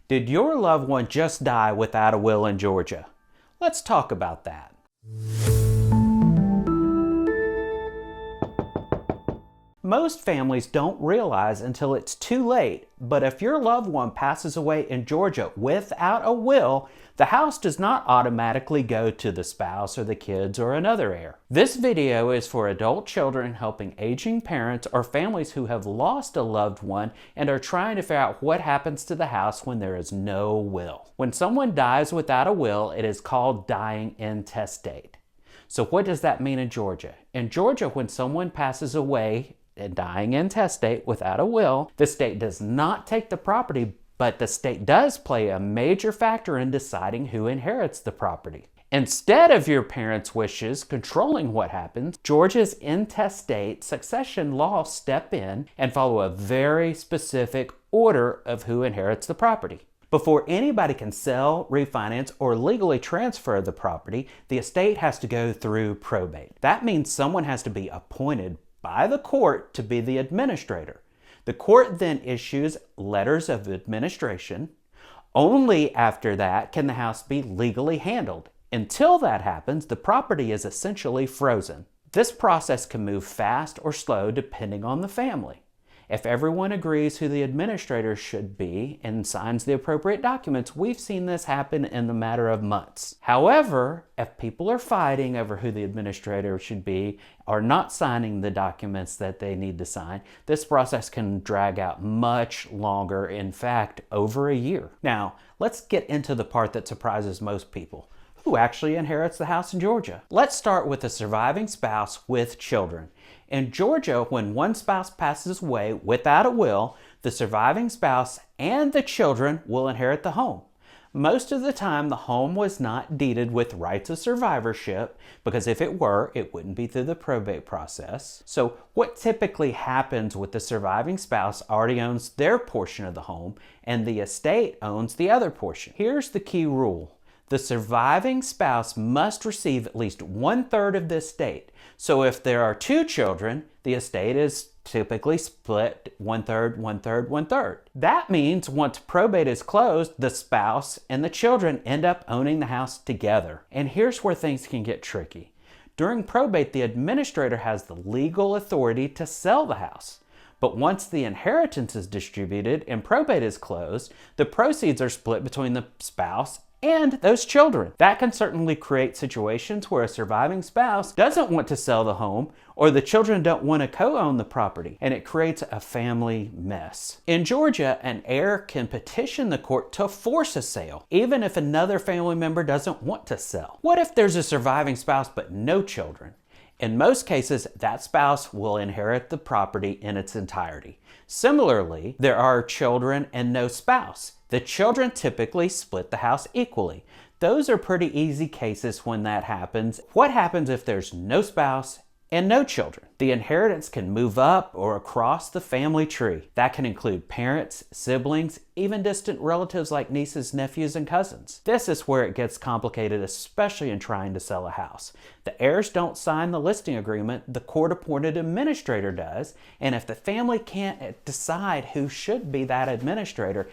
Did your loved one just die without a will in Georgia? Let's talk about that. Most families don't realize until it's too late, but if your loved one passes away in Georgia without a will, the house does not automatically go to the spouse or the kids or another heir. This video is for adult children helping aging parents or families who have lost a loved one and are trying to figure out what happens to the house when there is no will. When someone dies without a will, it is called dying intestate. So what does that mean in Georgia? In Georgia, when someone passes away and dying intestate without a will, the state does not take the property, but the state does play a major factor in deciding who inherits the property. Instead of your parents' wishes controlling what happens, Georgia's intestate succession laws step in and follow a very specific order of who inherits the property. Before anybody can sell, refinance, or legally transfer the property, the estate has to go through probate. That means someone has to be appointed by the court to be the administrator. The court then issues letters of administration. Only after that can the house be legally handled. Until that happens, the property is essentially frozen. This process can move fast or slow depending on the family. If everyone agrees who the administrator should be and signs the appropriate documents, we've seen this happen in the matter of months. However, if people are fighting over who the administrator should be or not signing the documents that they need to sign, this process can drag out much longer, in fact, over a year. Now, let's get into the part that surprises most people. Who actually inherits the house in Georgia? Let's start with a surviving spouse with children. In Georgia, when one spouse passes away without a will, the surviving spouse and the children will inherit the home. Most of the time, the home was not deeded with rights of survivorship, because if it were, it wouldn't be through the probate process. So what typically happens with the surviving spouse already owns their portion of the home, and the estate owns the other portion. Here's the key rule. The surviving spouse must receive at least 1/3 of the estate. So if there are 2 children, the estate is typically split 1/3, 1/3, 1/3. That means once probate is closed, the spouse and the children end up owning the house together. And here's where things can get tricky. During probate, the administrator has the legal authority to sell the house. But once the inheritance is distributed and probate is closed, the proceeds are split between the spouse and those children. That can certainly create situations where a surviving spouse doesn't want to sell the home, or the children don't want to co-own the property, and it creates a family mess. In Georgia, an heir can petition the court to force a sale, even if another family member doesn't want to sell. What if there's a surviving spouse but no children? In most cases, that spouse will inherit the property in its entirety. Similarly, there are children and no spouse. The children typically split the house equally. Those are pretty easy cases when that happens. What happens if there's no spouse and no children? The inheritance can move up or across the family tree. That can include parents, siblings, even distant relatives like nieces, nephews, and cousins. This is where it gets complicated, especially in trying to sell a house. The heirs don't sign the listing agreement, the court-appointed administrator does, and if the family can't decide who should be that administrator,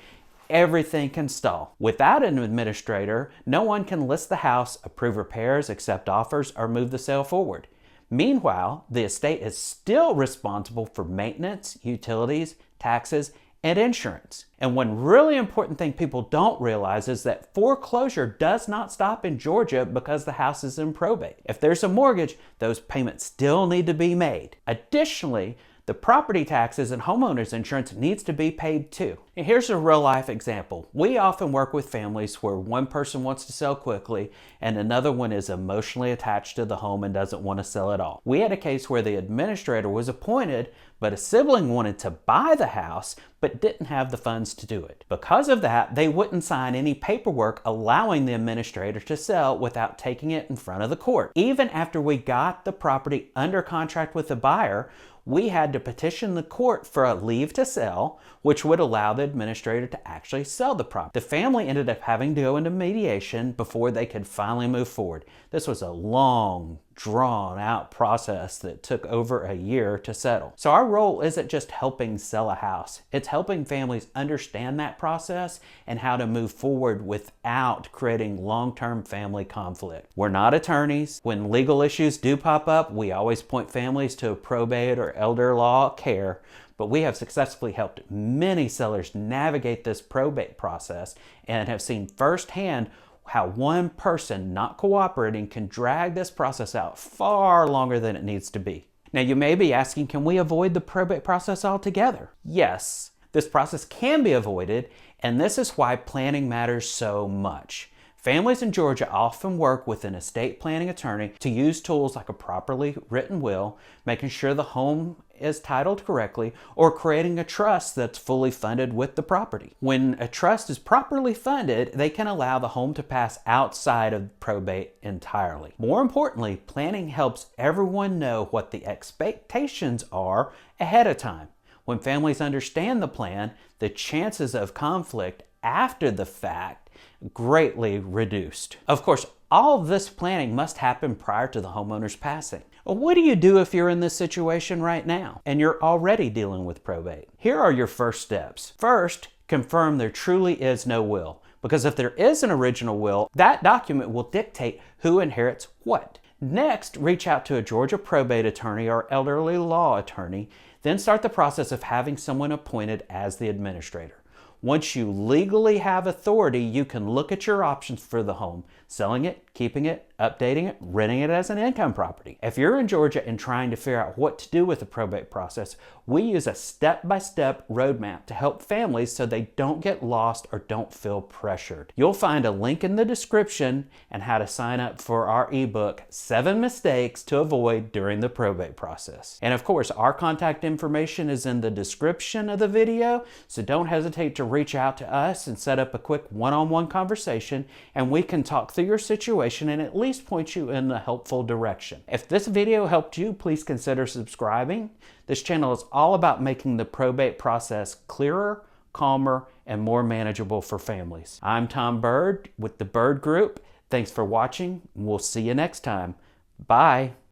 everything can stall. Without an administrator, no one can list the house, approve repairs, accept offers, or move the sale forward. Meanwhile, the estate is still responsible for maintenance, utilities, taxes, and insurance. And one really important thing people don't realize is that foreclosure does not stop in Georgia because the house is in probate. If there's a mortgage, those payments still need to be made. Additionally, the property taxes and homeowners insurance needs to be paid too. And here's a real life example. We often work with families where one person wants to sell quickly and another one is emotionally attached to the home and doesn't want to sell at all. We had a case where the administrator was appointed, but a sibling wanted to buy the house but didn't have the funds to do it. Because of that, they wouldn't sign any paperwork allowing the administrator to sell without taking it in front of the court. Even after we got the property under contract with the buyer, we had to petition the court for a leave to sell, which would allow the administrator to actually sell the property. The family ended up having to go into mediation before they could finally move forward. This was a long, drawn out process that took over a year to settle. So our role isn't just helping sell a house. It's helping families understand that process and how to move forward without creating long-term family conflict. We're not attorneys. When legal issues do pop up, we always point families to probate or elder law care, but we have successfully helped many sellers navigate this probate process and have seen firsthand how one person not cooperating can drag this process out far longer than it needs to be. Now you may be asking, can we avoid the probate process altogether? Yes, this process can be avoided, and this is why planning matters so much. Families in Georgia often work with an estate planning attorney to use tools like a properly written will, making sure the home is titled correctly, or creating a trust that's fully funded with the property. When a trust is properly funded, they can allow the home to pass outside of probate entirely. More importantly, planning helps everyone know what the expectations are ahead of time. When families understand the plan, the chances of conflict after the fact greatly reduced. Of course, all of this planning must happen prior to the homeowner's passing. Well, what do you do if you're in this situation right now and you're already dealing with probate? Here are your first steps. First, confirm there truly is no will, because if there is an original will, that document will dictate who inherits what. Next, reach out to a Georgia probate attorney or elderly law attorney, then start the process of having someone appointed as the administrator. Once you legally have authority, you can look at your options for the home, selling it, keeping it, updating it, renting it as an income property. If you're in Georgia and trying to figure out what to do with the probate process, we use a step-by-step roadmap to help families so they don't get lost or don't feel pressured. You'll find a link in the description and how to sign up for our ebook, 7 Mistakes to Avoid During the Probate Process. And of course, our contact information is in the description of the video, so don't hesitate to reach out to us and set up a quick one-on-one conversation, and we can talk through your situation and at least point you in a helpful direction. If this video helped you, please consider subscribing. This channel is all about making the probate process clearer, calmer, and more manageable for families. I'm Tom Bird with the Bird Group. Thanks for watching. We'll see you next time. Bye.